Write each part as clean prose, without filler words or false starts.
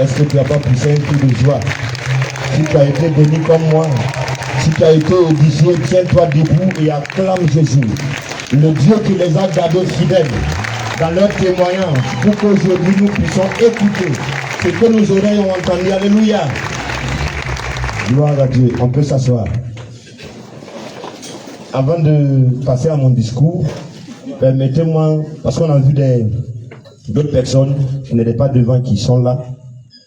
Est-ce que tu n'as pas poussé un cri de joie? Si tu as été béni comme moi, si tu as été édifié, tiens-toi debout et acclame Jésus. Le Dieu qui les a gardés fidèles dans leur témoignage pour qu'aujourd'hui nous puissions écouter ce que nos oreilles ont entendu. Alléluia. Gloire à Dieu. On peut s'asseoir. Avant de passer à mon discours, permettez-moi, parce qu'on a vu d'autres personnes qui n'étaient pas devant, qui sont là,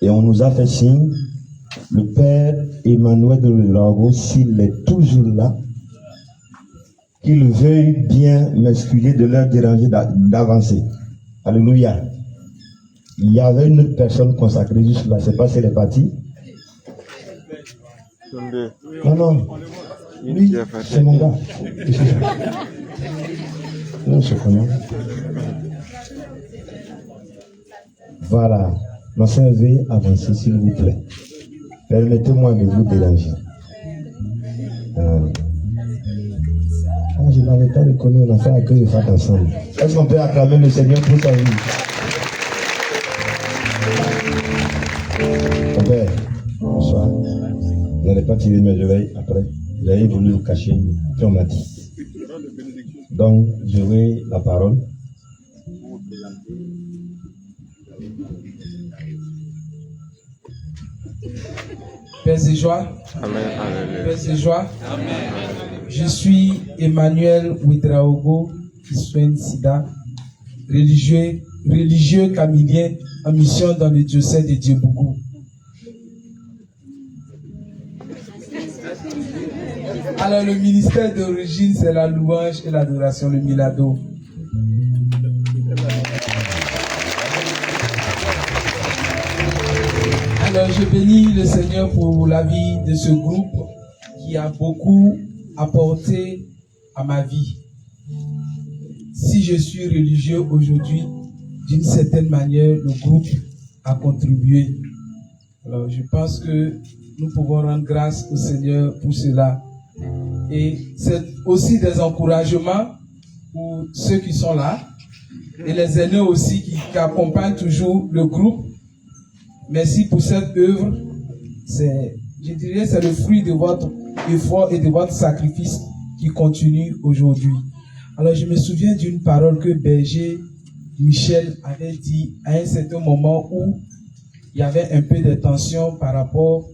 et on nous a fait signe. Le Père Emmanuel de Largo, s'il est toujours là, qu'il veuille bien m'excuser de leur déranger d'avancer. Alléluia. Il y avait une autre personne consacrée juste là, je ne sais pas si elle est partie. Non. Lui, c'est mon gars. Non, je connais. Voilà. Ma soeur, veuillez avancer, s'il vous plaît. Permettez-moi de vous déranger. Je n'avais pas reconnu, on a fait accueil et fête ensemble. Est-ce qu'on peut acclamer le Seigneur pour sa vie? Mon père, bonsoir. Vous n'allez pas tirer mes oreilles après. Vous avez voulu vous cacher, puis on m'a dit. Donc, je vais la parole. Paix et joie. Amen. Paix et joie. Amen. Je suis Emmanuel Ouedraogo Kiswen Sida, religieux camillien en mission dans le diocèse de Djebougou. Alors le ministère d'origine, c'est la louange et l'adoration, le milado. Alors je bénis le Seigneur pour la vie de ce groupe qui a beaucoup apporté à ma vie. Si je suis religieux aujourd'hui, d'une certaine manière, le groupe a contribué. Alors je pense que nous pouvons rendre grâce au Seigneur pour cela. Et c'est aussi des encouragements pour ceux qui sont là et les aînés aussi qui accompagnent toujours le groupe. Merci pour cette œuvre. Je dirais c'est le fruit de votre effort et de votre sacrifice qui continue aujourd'hui. Alors je me souviens d'une parole que berger Michel avait dit à un certain moment où il y avait un peu de tension par rapport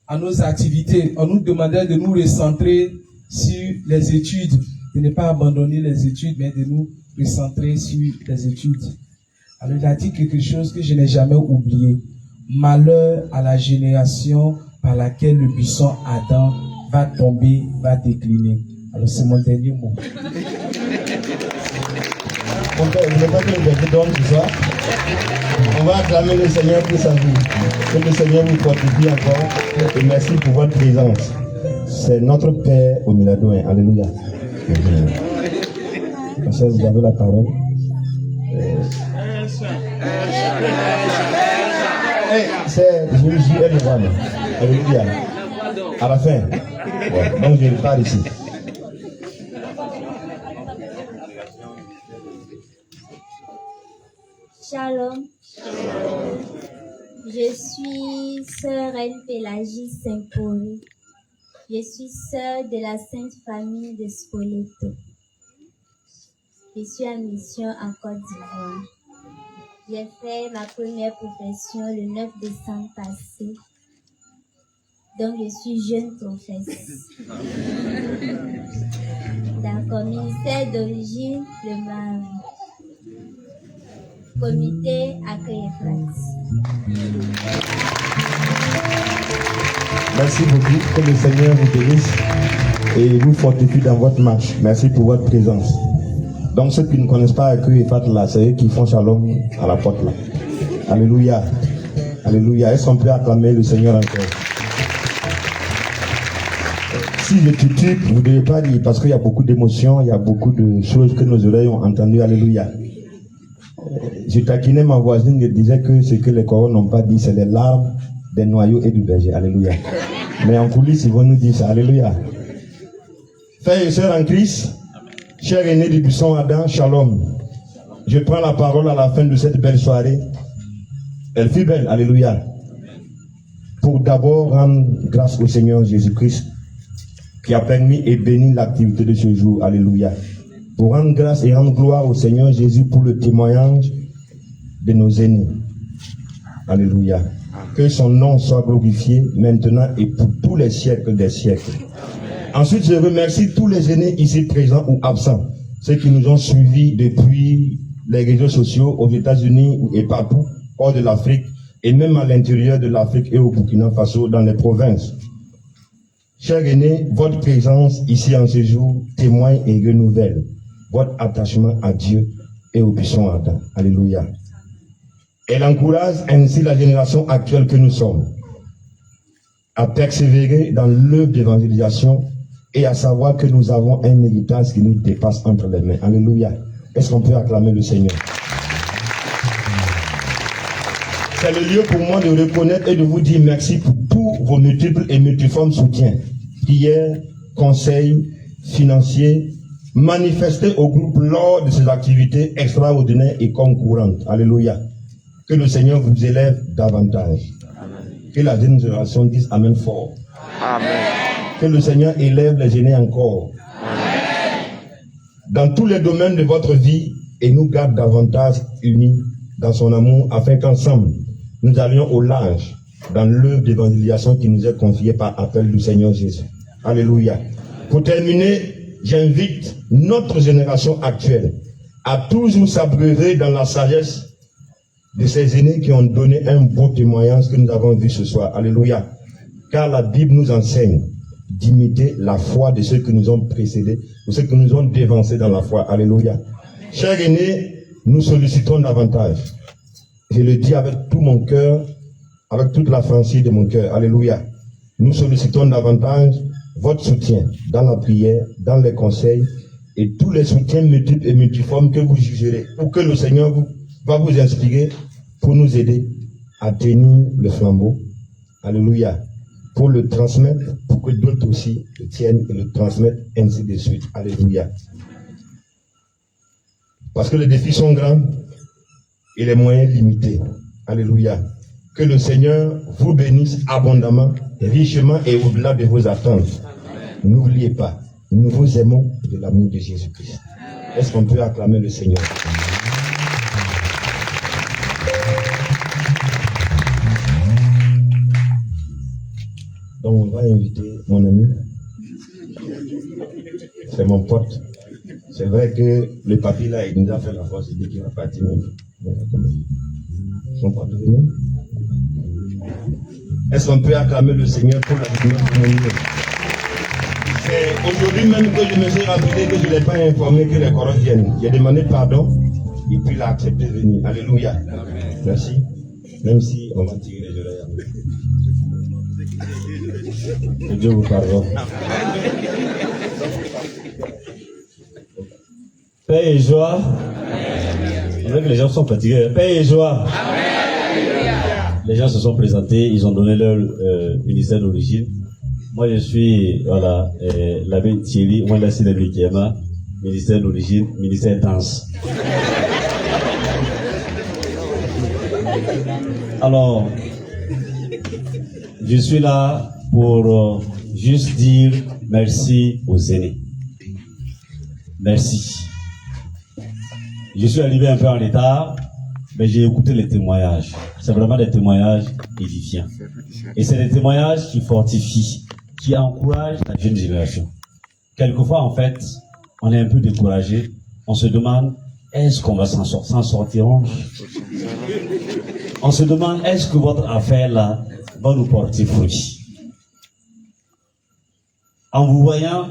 à nos activités. On nous demandait de nous recentrer sur les études, de ne pas abandonner les études, mais de nous recentrer sur les études. Alors il a dit quelque chose que je n'ai jamais oublié. Malheur à la génération par laquelle le buisson Adam va tomber, va décliner. Alors c'est mon dernier mot. Mon père, vous n'avez pas que le berger dorme ce soir? On va acclamer le Seigneur pour sa vie. Que le Seigneur vous fortifie encore. Et merci pour votre présence. C'est notre Père au Milado. Alléluia. Monsieur, vous avez la parole. Jésus est devant nous. Alléluia. À la fin. Ouais. Donc je pars ici. Shalom. Je suis sœur Anne-Pélagie Saint-Paul. Je suis sœur de la Sainte Famille de Spoleto. Je suis en mission en Côte d'Ivoire. J'ai fait ma première profession le 9 décembre passé. Donc je suis jeune professe. D'accord, ministère d'origine, le Mali. Comité accueil et place. Merci beaucoup. Que le Seigneur vous bénisse et vous fortifie dans votre marche. Merci pour votre présence. Donc ceux qui ne connaissent pas accueil et fat là, c'est eux qui font shalom à la porte là. Alléluia. Alléluia. Est-ce qu'on peut acclamer le Seigneur encore? Si je titube, vous ne devez pas dire, parce qu'il y a beaucoup d'émotions, il y a beaucoup de choses que nos oreilles ont entendues. Alléluia. Je taquinais ma voisine, je disais que ce que les corons n'ont pas dit, c'est les larmes des noyaux et du berger. Alléluia. Mais en coulisses, ils vont nous dire ça. Alléluia. Frères et sœurs en Christ, chers aînés du buisson Adam, shalom. Je prends la parole à la fin de cette belle soirée Elle fut belle, alléluia. Pour d'abord rendre grâce au Seigneur Jésus-Christ qui a permis et béni l'activité de ce jour, alléluia. Pour rendre grâce et rendre gloire au Seigneur Jésus pour le témoignage de nos aînés, alléluia. Que son nom soit glorifié maintenant et pour tous les siècles des siècles. Ensuite, je remercie tous les aînés ici présents ou absents, ceux qui nous ont suivis depuis les réseaux sociaux aux États-Unis et partout hors de l'Afrique et même à l'intérieur de l'Afrique et au Burkina Faso dans les provinces. Chers aînés, votre présence ici en ce jour témoigne et renouvelle votre attachement à Dieu et au buisson ardent. Alléluia. Elle encourage ainsi la génération actuelle que nous sommes à persévérer dans l'œuvre d'évangélisation et à savoir que nous avons un héritage qui nous dépasse entre les mains. Alléluia. Est-ce qu'on peut acclamer le Seigneur? C'est le lieu pour moi de reconnaître et de vous dire merci pour tous vos multiples et multiformes soutiens, prières, conseils, financiers, manifestés au groupe lors de ces activités extraordinaires et concourantes. Alléluia. Que le Seigneur vous élève davantage. Amen. Que la jeune génération dise Amen fort. Amen. Que le Seigneur élève les aînés encore. Amen. Dans tous les domaines de votre vie et nous garde davantage unis dans son amour afin qu'ensemble nous allions au large dans l'œuvre d'évangélisation qui nous est confiée par appel du Seigneur Jésus. Alléluia. Pour terminer, j'invite notre génération actuelle à toujours s'abreuver dans la sagesse de ces aînés qui ont donné un beau témoignage que nous avons vu ce soir. Alléluia. Car la Bible nous enseigne d'imiter la foi de ceux qui nous ont précédés, de ceux qui nous ont dévancés dans la foi. Alléluia. Chers aînés, nous sollicitons davantage. Je le dis avec tout mon cœur, avec toute la franchise de mon cœur. Alléluia. Nous sollicitons davantage votre soutien dans la prière, dans les conseils et tous les soutiens multiples et multiformes que vous jugerez ou que le Seigneur va vous inspirer pour nous aider à tenir le flambeau. Alléluia. Pour le transmettre, pour que d'autres aussi le tiennent et le transmettent, ainsi de suite. Alléluia. Parce que les défis sont grands et les moyens limités. Alléluia. Que le Seigneur vous bénisse abondamment, richement et au-delà de vos attentes. N'oubliez pas, nous vous aimons de l'amour de Jésus-Christ. Est-ce qu'on peut acclamer le Seigneur? Donc on va inviter mon ami. C'est mon pote. C'est vrai que le papy là, il nous a fait la force, il dit qu'il va partir même. Son pote venu. Est-ce qu'on peut acclamer le Seigneur pour la vie de mon ami? C'est aujourd'hui même que je me suis rappelé que je ne l'ai pas informé que les corons viennent. J'ai demandé pardon et puis il a accepté de venir. Alléluia. Merci. Même si on va tirer les oreilles. Que Dieu vous pardonne. Paix et joie. On dirait que les gens sont fatigués. Paix et joie. Les gens se sont présentés, ils ont donné leur ministère d'origine. Moi, je suis, voilà, l'abbé Thierry Ouandassi de Bikema, ministère d'origine, ministère danse. Alors, je suis là pour juste dire merci aux aînés. Merci. Je suis arrivé un peu en retard, mais j'ai écouté les témoignages. C'est vraiment des témoignages édifiants. Et c'est des témoignages qui fortifient, qui encouragent la jeune génération. Quelquefois, en fait, on est un peu découragé. On se demande, est-ce qu'on va s'en sortir? On se demande, est-ce que votre affaire-là va nous porter fruit? En vous voyant,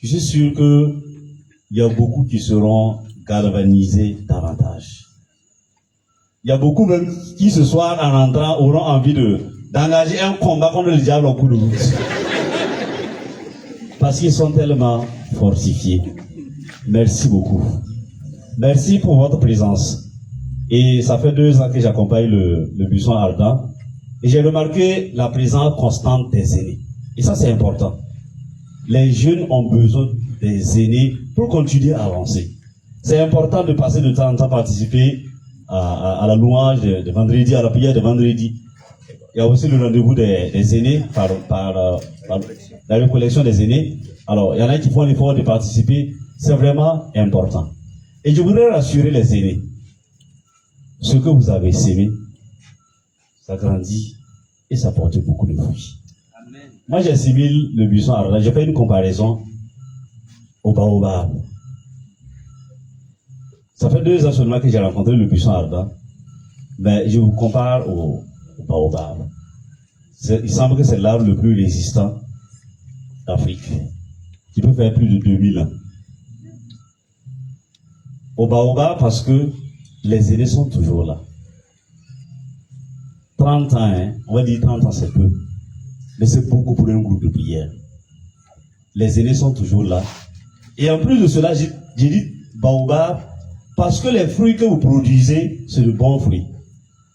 je suis sûr qu'il y a beaucoup qui seront galvanisés davantage. Il y a beaucoup même qui ce soir, en rentrant, auront envie d'engager un combat contre le diable au coup de route. Parce qu'ils sont tellement fortifiés. Merci beaucoup. Merci pour votre présence. Et ça fait 2 ans que j'accompagne le buisson ardent. Et j'ai remarqué la présence constante des aînés. Et ça, c'est important. Les jeunes ont besoin des aînés pour continuer à avancer. C'est important de passer de temps en temps participer à la louange de vendredi, à la prière de vendredi. Il y a aussi le rendez-vous des aînés par la récollection des aînés. Alors, il y en a qui font l'effort de participer. C'est vraiment important. Et je voudrais rassurer les aînés. Ce que vous avez sémé, ça grandit et ça porte beaucoup de fruits. Amen. Moi, j'ai sémé le buisson ardent. J'ai fait une comparaison au baobab. Ça fait 2 ans seulement que j'ai rencontré le buisson ardent. Mais je vous compare au baobab. Il semble que c'est l'arbre le plus résistant d'Afrique, qui peut faire plus de 2000 ans. Au baobab, parce que les aînés sont toujours là. 30 ans, hein, on va dire 30 ans, c'est peu. Mais c'est beaucoup pour un groupe de prière. Les aînés sont toujours là. Et en plus de cela, j'ai dit baobab, parce que les fruits que vous produisez, c'est de bons fruits.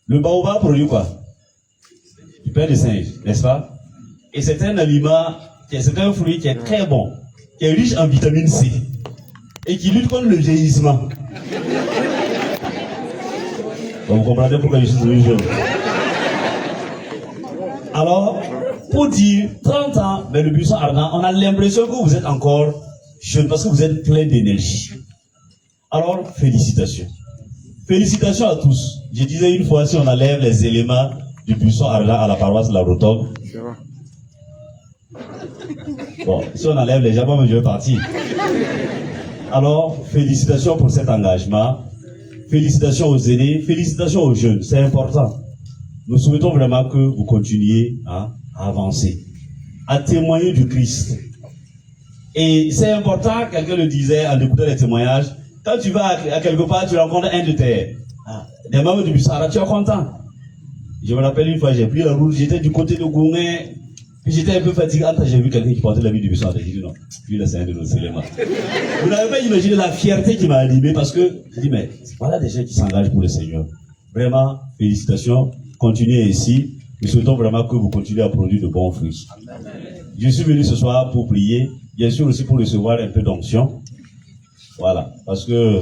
Le baobab produit quoi? Du pain de singe, n'est-ce pas? Et c'est un aliment, c'est un fruit qui est très bon, qui est riche en vitamine C, et qui lutte contre le vieillissement. Donc vous comprenez pourquoi je suis devenu jeune. Alors, pour dire 30 ans, mais le buisson ardent, on a l'impression que vous êtes encore jeune parce que vous êtes plein d'énergie. Alors, félicitations. Félicitations à tous. Je disais une fois, si on enlève les éléments du buisson ardent à la paroisse de la Rotonde, bon, si on enlève les gens, je vais partir. Alors, félicitations pour cet engagement. Félicitations aux aînés, félicitations aux jeunes, c'est important. Nous souhaitons vraiment que vous continuiez à avancer, à témoigner du Christ. Et c'est important, quelqu'un le disait en écoutant les témoignages, quand tu vas à quelque part, tu rencontres un de des membres du buisson ardent, tu es content. Je me rappelle une fois, j'ai pris la route, j'étais du côté de Gourmet, puis j'étais un peu fatigué. J'ai vu quelqu'un qui portait la vie du buisson ardent. J'ai dit non, lui là c'est un de nos éléments. Vous n'avez pas imaginé la fierté qui m'a animé parce que je dis mais voilà des gens qui s'engagent pour le Seigneur. Vraiment, félicitations, continuez ainsi. Nous souhaitons vraiment que vous continuez à produire de bons fruits. Je suis venu ce soir pour prier, bien sûr aussi pour recevoir un peu d'onction. Voilà, parce que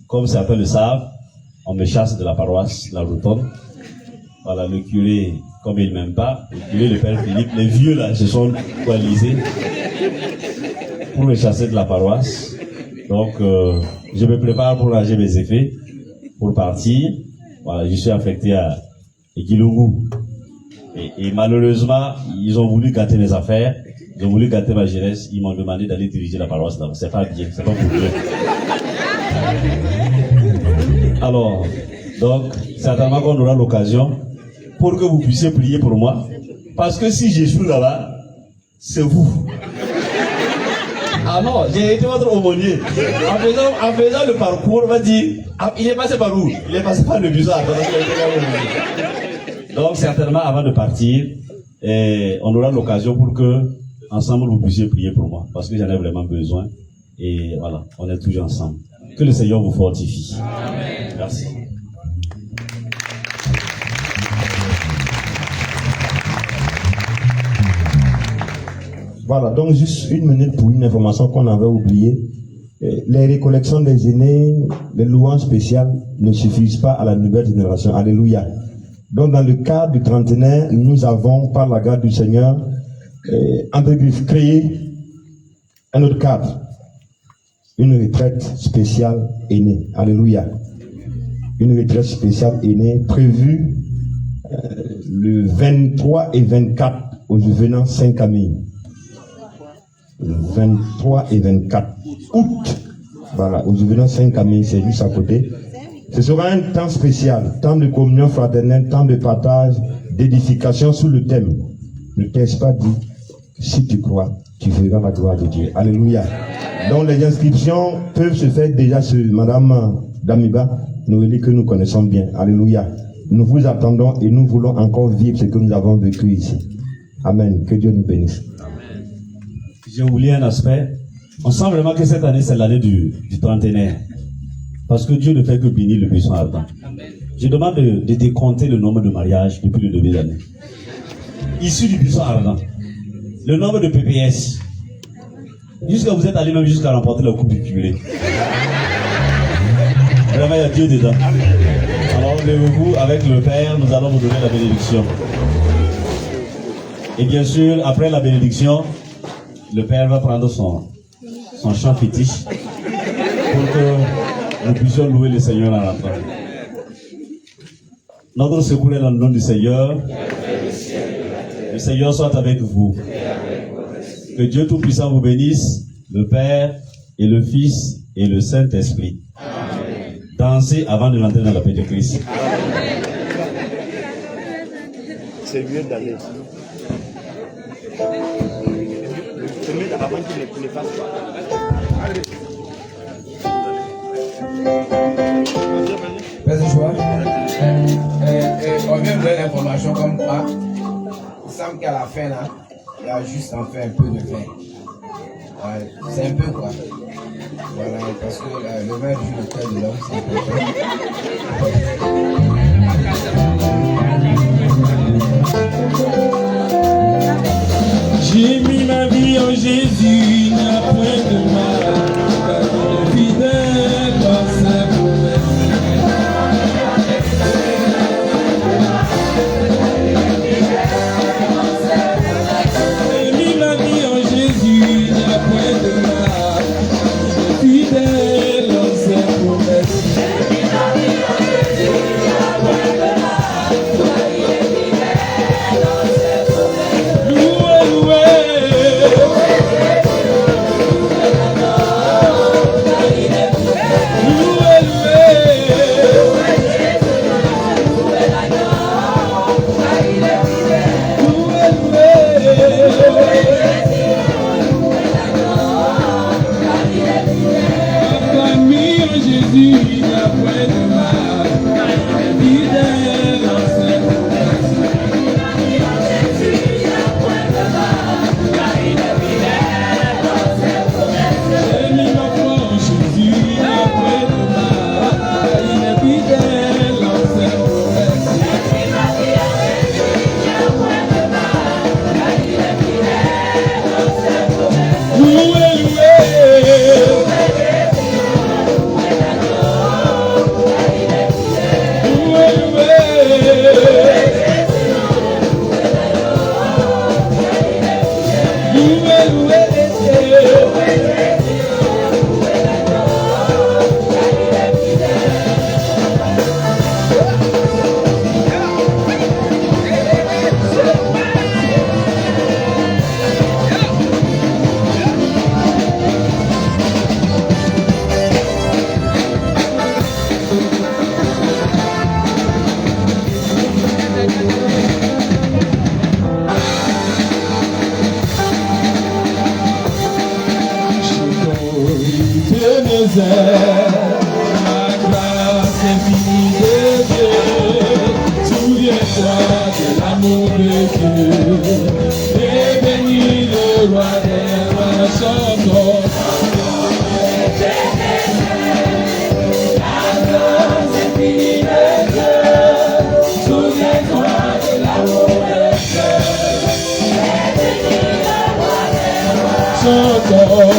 comme certains le savent, on me chasse de la paroisse, la Rotonde. Voilà, le curé, comme il ne m'aime pas, le curé, le père Philippe, les vieux là se sont coalisés pour me chasser de la paroisse. Donc, je me prépare pour ranger mes effets, pour partir. Voilà, je suis affecté à Ekilungu. Et malheureusement, ils ont voulu gâter mes affaires, ils ont voulu gâter ma jeunesse, ils m'ont demandé d'aller diriger la paroisse là. C'est pas bien, c'est pas pour eux. Alors, donc, certainement qu'on aura l'occasion pour que vous puissiez prier pour moi. Parce que si j'échoue là-bas, c'est vous. Ah non, j'ai été votre aumônier. En faisant le parcours, on va dire, il est passé par où? Il est passé par le buisson ardent. Donc, certainement, avant de partir, on aura l'occasion pour que, ensemble, vous puissiez prier pour moi. Parce que j'en ai vraiment besoin. Et voilà, on est toujours ensemble. Que le Seigneur vous fortifie. Amen. Merci. Voilà, donc juste une minute pour une information qu'on avait oubliée. Les récollections des aînés, les louanges spéciales ne suffisent pas à la nouvelle génération. Alléluia. Donc dans le cadre du trentenaire, nous avons, par la grâce du Seigneur, entre griffes, créé un autre cadre. Une retraite spéciale aînée. Alléluia. Une retraite spéciale aînée prévue le 23 et 24 au Juvénat Saint-Camille. Le 23 et 24 août. Voilà, au Juvénat Saint-Camille, c'est juste à côté. Ce sera un temps spécial, temps de communion fraternelle, temps de partage, d'édification sous le thème. Le texte pas dit, si tu crois, tu verras la gloire de Dieu. Alléluia. Donc les inscriptions peuvent se faire déjà sur Madame Damiba, Noélie que nous connaissons bien. Alléluia. Nous vous attendons et nous voulons encore vivre ce que nous avons vécu ici. Amen. Que Dieu nous bénisse. Amen. J'ai oublié un aspect. On sent vraiment que cette année, c'est l'année du trentenaire. Parce que Dieu ne fait que bénir le buisson ardent. Je demande de décompter le nombre de mariages depuis le début de l'année. Issus du buisson ardent. Le nombre de PPS. Jusqu'à vous êtes allé même jusqu'à remporter la coupe du curé. Vraiment, il y a Dieu dedans. Alors, levez-vous avec le Père, nous allons vous donner la bénédiction. Et bien sûr, après la bénédiction, le Père va prendre son chant fétiche pour que nous puissions louer le Seigneur en rentrant. Notre secours est dans le nom du Seigneur. Le Seigneur soit avec vous. Que Dieu Tout-Puissant vous bénisse, le Père et le Fils et le Saint-Esprit. Dansez avant de rentrer dans la paix de Christ. C'est mieux d'aller. C'est mieux avant qu'il ne fasse pas. Vas-y, Joie. On vient de donner l'information comme quoi. Il semble qu'à la fin, là, il y a juste en fait un peu de vin. Ouais, c'est un peu quoi. Voilà, parce que le vin joue le cœur de l'homme, c'est important. J'ai mis ma vie en Jésus, il n'y a point de mal, car il est fidèle dans sa promesse. J'ai mis ma vie en Jésus, il n'y a point de mal, il est fidèle dans sa promesse. J'ai mis ma vie en Jésus, il n'y a point de mal, car il est fidèle dans sa promesse. Loué, loué. Ma grâce infinie de Dieu, souviens-toi de l'amour de Dieu, et bénis le roi des rois, chantons. La grâce infinie de Dieu, souviens-toi de l'amour de Dieu, et bénis le roi des rois, chantons.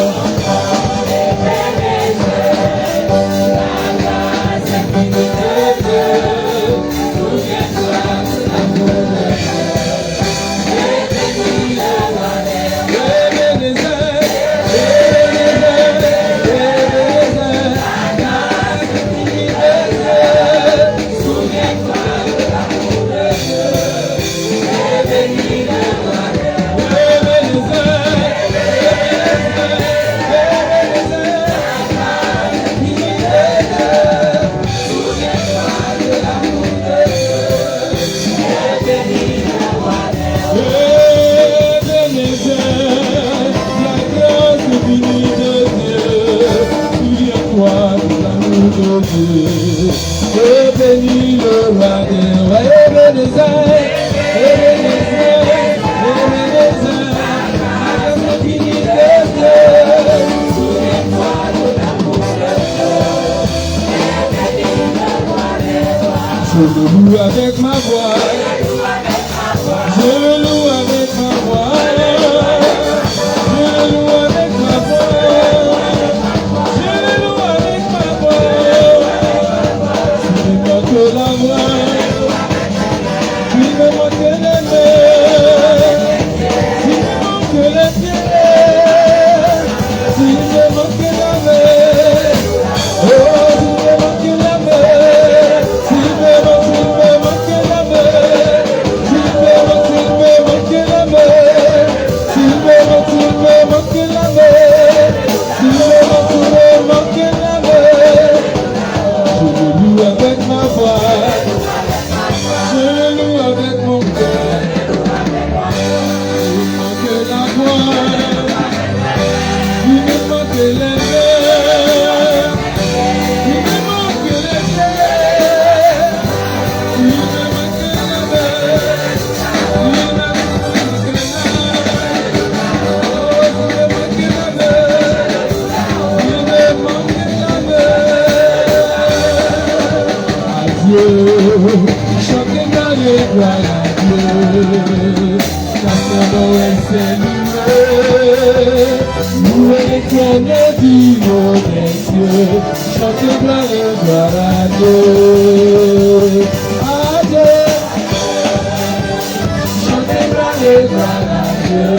Et bénis le roi des rois, Ebenezer, Ebenezer, Ebenezer, la grâce infinie de Dieu, souviens-toi de l'amour de Dieu, et bénis le roi des rois. Je le loue avec ma voix, je le loue avec ma voix, je le loue avec ma voix, je le loue avec ma voix. chantez gloire et gloire à Dieu. Car son nom est Seigneur, louez l'Éternel du haut des cieux, chantez gloire et gloire à Dieu. À Dieu, chantez gloire et gloire à Dieu.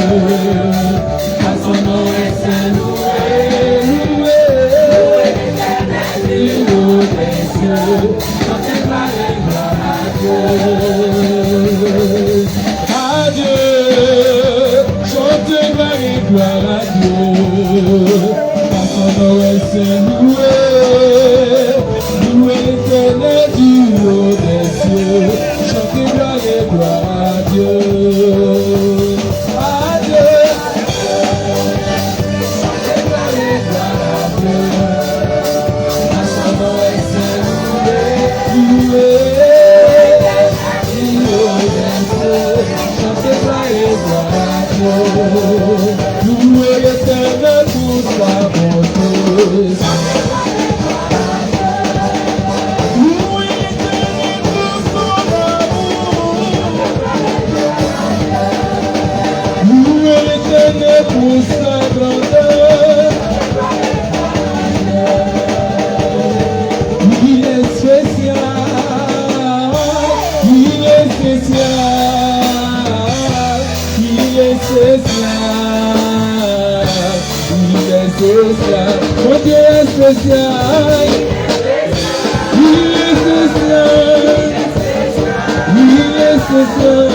Car son nom est Seigneur, louez l'Éternel du haut des cieux, chantez gloire et gloire à Dieu. Adieu, chantez gloire et gloire à Dieu, car son nom est Seigneur, louez l'Éternel du haut des cieux, chantez gloire et gloire à Dieu. Adieu, chantez gloire et gloire à Dieu, car son nom est Seigneur, louez louez l'Éternel pour sa bonté. Louez l'Éternel pour son amour. Louez l'Éternel pour sa grandeur. Il est spécial, il est spécial, il est spécial, il est spécial, mon Dieu est spécial, il est spécial, il est spécial,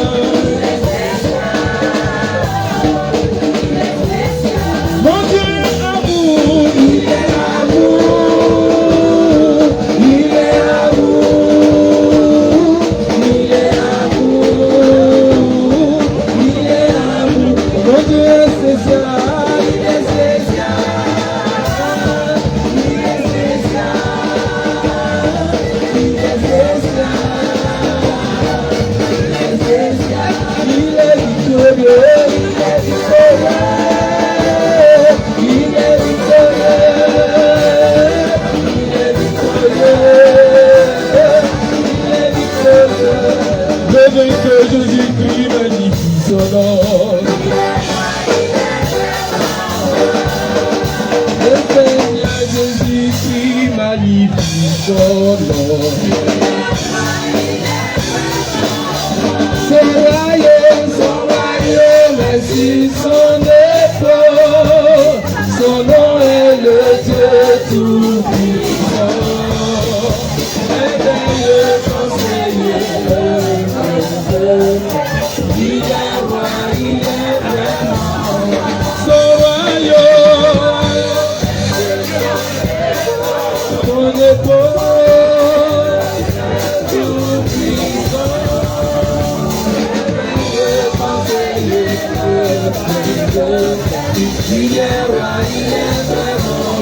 mon Dieu est amour, il est amour, il est amour, il est amour, il est amour, mon Dieu est spécial, il est spécial, il est spécial, il est spécial, il est victorieux, il est victorieux, il est victorieux, il est victorieux, il est victorieux. Le vainqueur Jésus-Christ magnifie son nom. Le Seigneur Jésus-Christ magnifie son nom. Son royaume est sur son épaule. Son nom est le Dieu tout-puissant. Merveilleux conseiller, il est roi, il est vraiment. Son royaume, son épaule, tout-puissant. Merveilleux conseiller, il est roi, il est vraiment.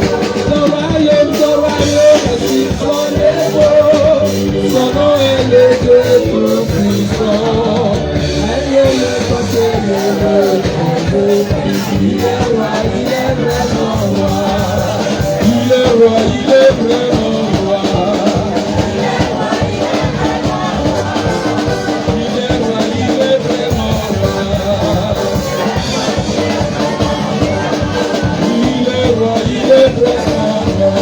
Son royaume est sur son épaule. Son nom est le Dieu tout-puissant. Merveilleux conseiller, il est roi, il est vraiment roi. Il est roi, il est vraiment roi. Il est roi, il est vraiment roi. Il est roi, il est vraiment roi.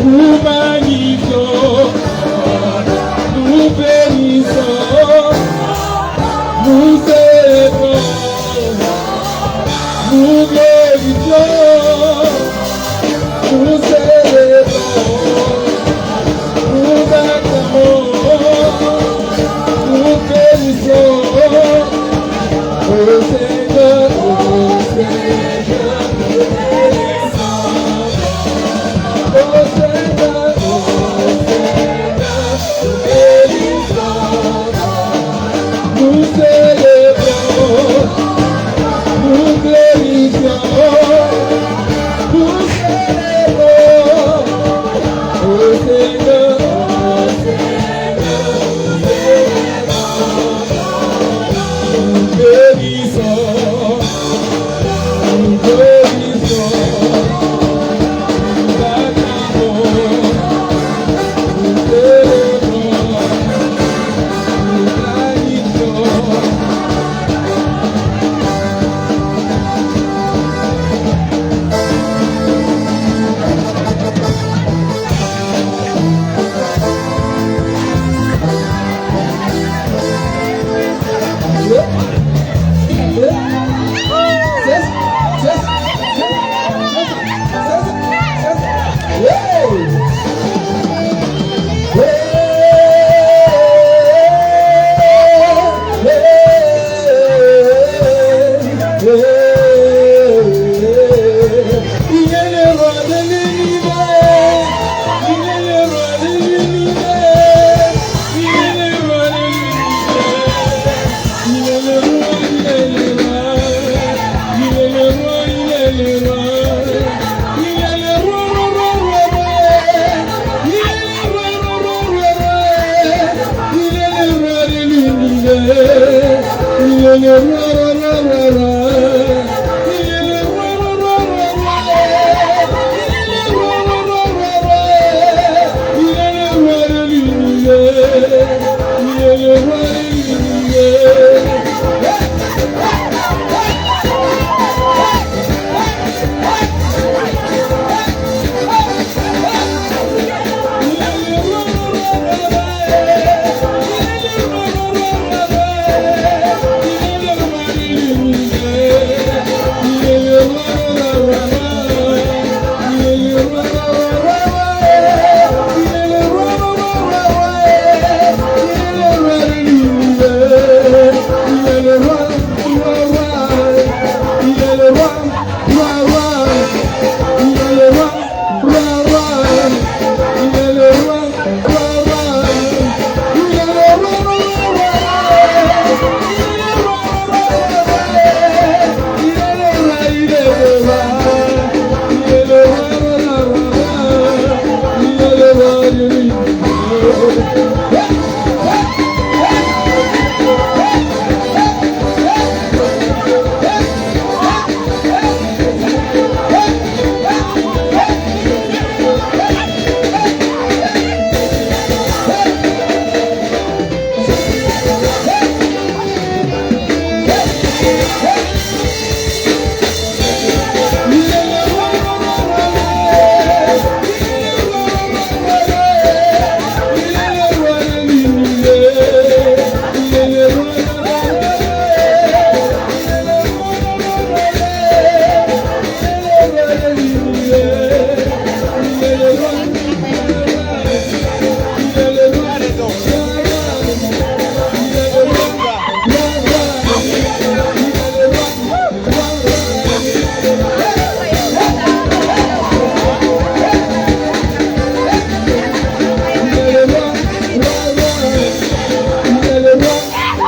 Nous magnifions, nous bénissons, nous célébrons, nous glorifions, nous célébrons, nous acclamons, nous bénissons, au Seigneur, nous bénissons. Oh Seigneur, oh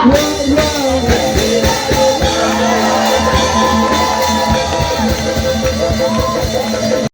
ouais, ouais.